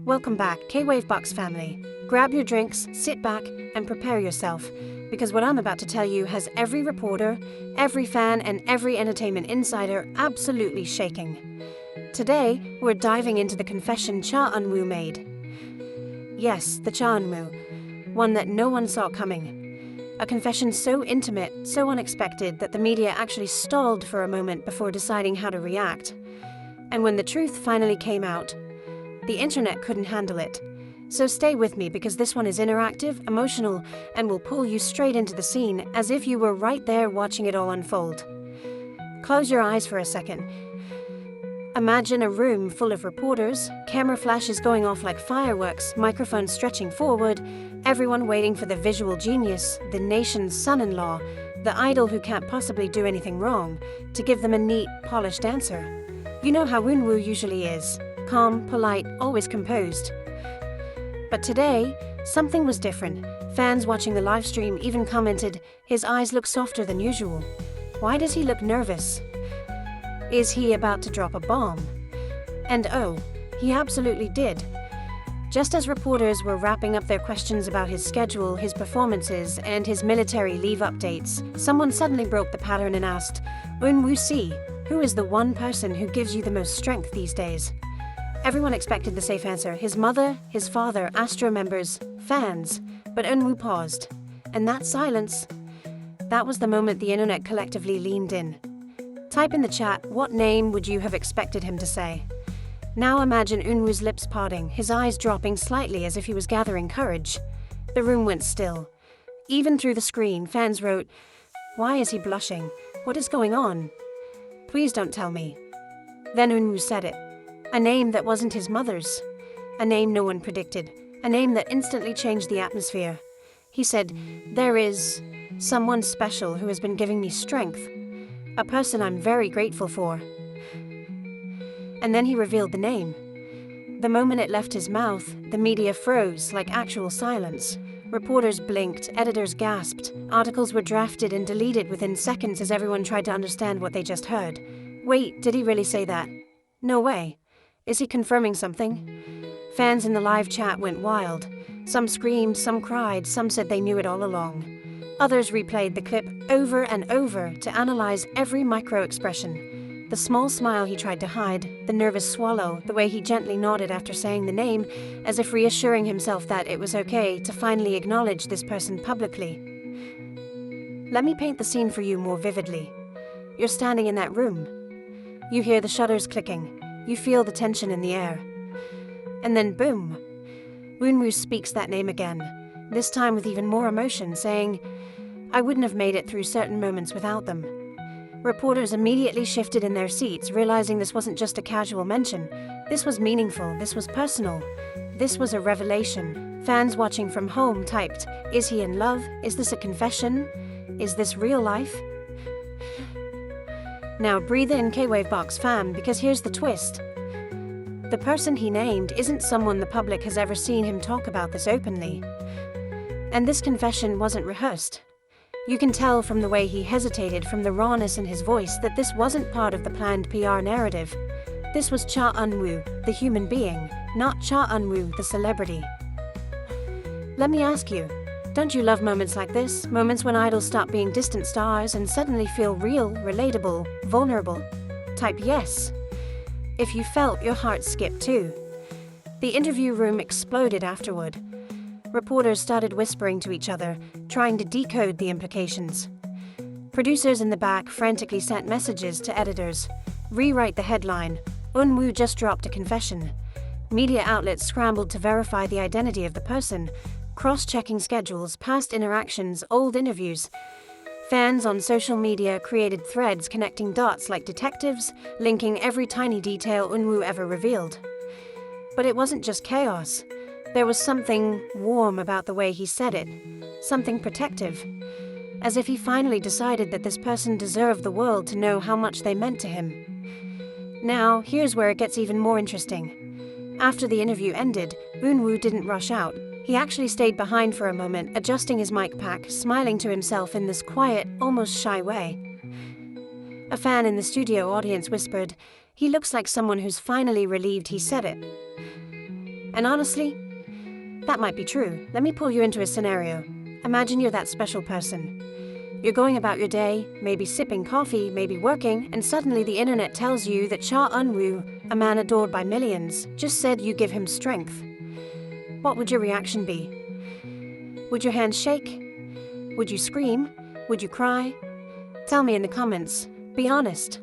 Welcome back, K-WaveBox family. Grab your drinks, sit back, and prepare yourself, because what I'm about to tell you has every reporter, every fan, and every entertainment insider absolutely shaking. Today, we're diving into the confession Cha Eunwoo made. Yes, the Cha Eunwoo, one that no one saw coming. A confession so intimate, so unexpected that the media actually stalled for a moment before deciding how to react. And when the truth finally came out, the internet couldn't handle it. So stay with me because this one is interactive, emotional, and will pull you straight into the scene as if you were right there watching it all unfold. Close your eyes for a second. Imagine a room full of reporters, camera flashes going off like fireworks, microphones stretching forward, everyone waiting for the visual genius, the nation's son-in-law, the idol who can't possibly do anything wrong, to give them a neat, polished answer. You know how Eunwoo usually is. Calm, polite, always composed. But today, something was different. Fans watching the live stream even commented, his eyes look softer than usual. Why does he look nervous? Is he about to drop a bomb? And oh, he absolutely did. Just as reporters were wrapping up their questions about his schedule, his performances, and his military leave updates, someone suddenly broke the pattern and asked, Eunwoo, who is the one person who gives you the most strength these days? Everyone expected the safe answer, his mother, his father, Astro members, fans, but Eunwoo paused. And that silence, that was the moment the internet collectively leaned in. Type in the chat, what name would you have expected him to say? Now imagine Eunwoo's lips parting, his eyes dropping slightly as if he was gathering courage. The room went still. Even through the screen, fans wrote, why is he blushing? What is going on? Please don't tell me. Then Eunwoo said it. A name that wasn't his mother's. A name no one predicted. A name that instantly changed the atmosphere. He said, there is someone special who has been giving me strength. A person I'm very grateful for. And then he revealed the name. The moment it left his mouth, the media froze like actual silence. Reporters blinked, editors gasped, articles were drafted and deleted within seconds as everyone tried to understand what they just heard. Wait, did he really say that? No way. Is he confirming something? Fans in the live chat went wild. Some screamed, some cried, some said they knew it all along. Others replayed the clip over and over to analyze every micro-expression. The small smile he tried to hide, the nervous swallow, the way he gently nodded after saying the name, as if reassuring himself that it was okay to finally acknowledge this person publicly. Let me paint the scene for you more vividly. You're standing in that room. You hear the shutters clicking. You feel the tension in the air. And then boom! Eunwoo speaks that name again, this time with even more emotion, saying, I wouldn't have made it through certain moments without them. Reporters immediately shifted in their seats, realizing this wasn't just a casual mention. This was meaningful, this was personal. This was a revelation. Fans watching from home typed, is he in love? Is this a confession? Is this real life? Now breathe in, K-WaveBox fam, because here's the twist. The person he named isn't someone the public has ever seen him talk about this openly. And this confession wasn't rehearsed. You can tell from the way he hesitated, from the rawness in his voice, that this wasn't part of the planned PR narrative. This was Cha Eunwoo, the human being, not Cha Eunwoo, the celebrity. Let me ask you, don't you love moments like this? Moments when idols stop being distant stars and suddenly feel real, relatable, vulnerable? Type yes. If you felt your heart skip too. The interview room exploded afterward. Reporters started whispering to each other, trying to decode the implications. Producers in the back frantically sent messages to editors. Rewrite the headline. Eunwoo just dropped a confession. Media outlets scrambled to verify the identity of the person, cross-checking schedules, past interactions, old interviews. Fans on social media created threads connecting dots like detectives, linking every tiny detail Eunwoo ever revealed. But it wasn't just chaos. There was something warm about the way he said it, something protective, as if he finally decided that this person deserved the world to know how much they meant to him. Now, here's where it gets even more interesting. After the interview ended, Eunwoo didn't rush out. He actually stayed behind for a moment, adjusting his mic pack, smiling to himself in this quiet, almost shy way. A fan in the studio audience whispered, "He looks like someone who's finally relieved he said it." And honestly, that might be true. Let me pull you into a scenario. Imagine you're that special person. You're going about your day, maybe sipping coffee, maybe working, and suddenly the internet tells you that Eunwoo, a man adored by millions, just said you give him strength. What would your reaction be? Would your hands shake? Would you scream? Would you cry? Tell me in the comments. Be honest.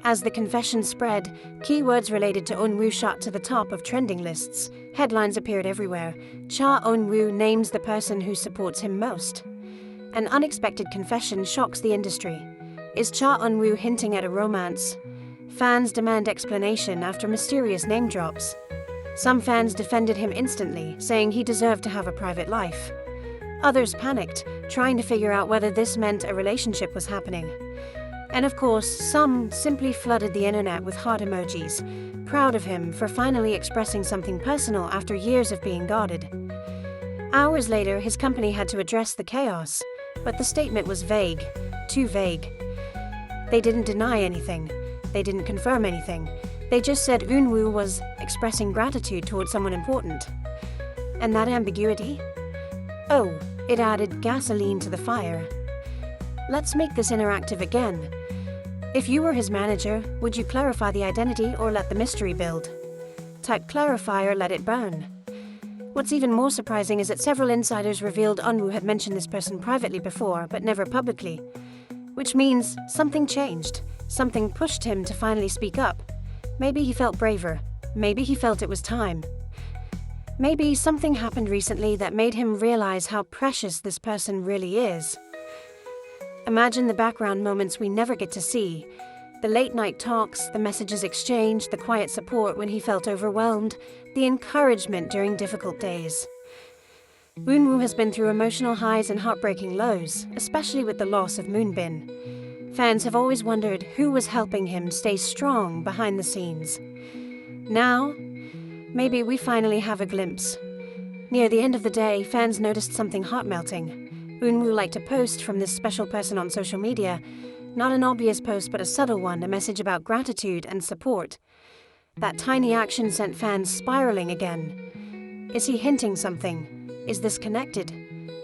As the confession spread, keywords related to Eunwoo shot to the top of trending lists. Headlines appeared everywhere. Eunwoo names the person who supports him most. An unexpected confession shocks the industry. Is Eunwoo hinting at a romance? Fans demand explanation after mysterious name drops. Some fans defended him instantly, saying he deserved to have a private life. Others panicked, trying to figure out whether this meant a relationship was happening. And of course, some simply flooded the internet with heart emojis, proud of him for finally expressing something personal after years of being guarded. Hours later, his company had to address the chaos, but the statement was vague, too vague. They didn't deny anything. They didn't confirm anything. They just said Eunwoo was expressing gratitude towards someone important. And that ambiguity? Oh, it added gasoline to the fire. Let's make this interactive again. If you were his manager, would you clarify the identity or let the mystery build? Type clarify or let it burn. What's even more surprising is that several insiders revealed Eunwoo had mentioned this person privately before, but never publicly. Which means something changed. Something pushed him to finally speak up. Maybe he felt braver. Maybe he felt it was time. Maybe something happened recently that made him realize how precious this person really is. Imagine the background moments we never get to see. The late-night talks, the messages exchanged, the quiet support when he felt overwhelmed, the encouragement during difficult days. Eunwoo has been through emotional highs and heartbreaking lows, especially with the loss of Moonbin. Fans have always wondered who was helping him stay strong behind the scenes. Now, maybe we finally have a glimpse. Near the end of the day, fans noticed something heart-melting. Eunwoo liked a post from this special person on social media. Not an obvious post, but a subtle one, a message about gratitude and support. That tiny action sent fans spiraling again. Is he hinting something? Is this connected?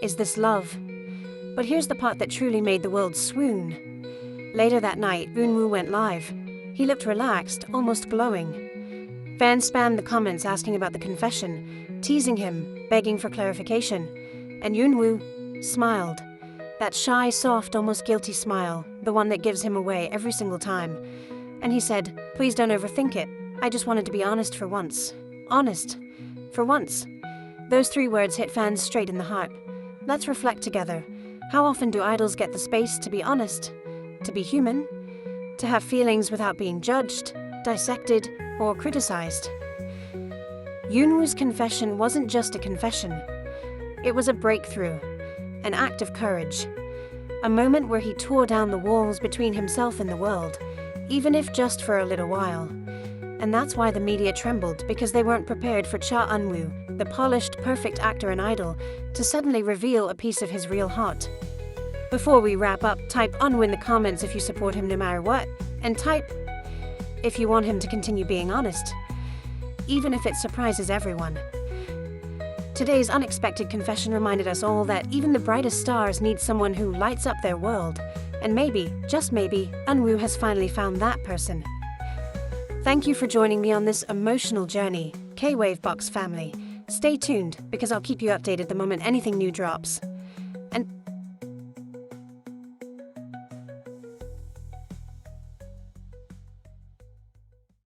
Is this love? But here's the part that truly made the world swoon. Later that night, Eunwoo went live. He looked relaxed, almost glowing. Fans spammed the comments asking about the confession, teasing him, begging for clarification. And Eunwoo smiled. That shy, soft, almost guilty smile, the one that gives him away every single time. And he said, "Please don't overthink it. I just wanted to be honest for once. Honest. For once." Those 3 words hit fans straight in the heart. Let's reflect together. How often do idols get the space to be honest, to be human, to have feelings without being judged, dissected, or criticized? Eunwoo's confession wasn't just a confession. It was a breakthrough. An act of courage. A moment where he tore down the walls between himself and the world, even if just for a little while. And that's why the media trembled, because they weren't prepared for Eunwoo, the polished, perfect actor and idol, to suddenly reveal a piece of his real heart. Before we wrap up, type Eunwoo in the comments if you support him no matter what, and type if you want him to continue being honest, even if it surprises everyone. Today's unexpected confession reminded us all that even the brightest stars need someone who lights up their world. And maybe, just maybe, Eunwoo has finally found that person. Thank you for joining me on this emotional journey, K-WaveBox family. Stay tuned, because I'll keep you updated the moment anything new drops. And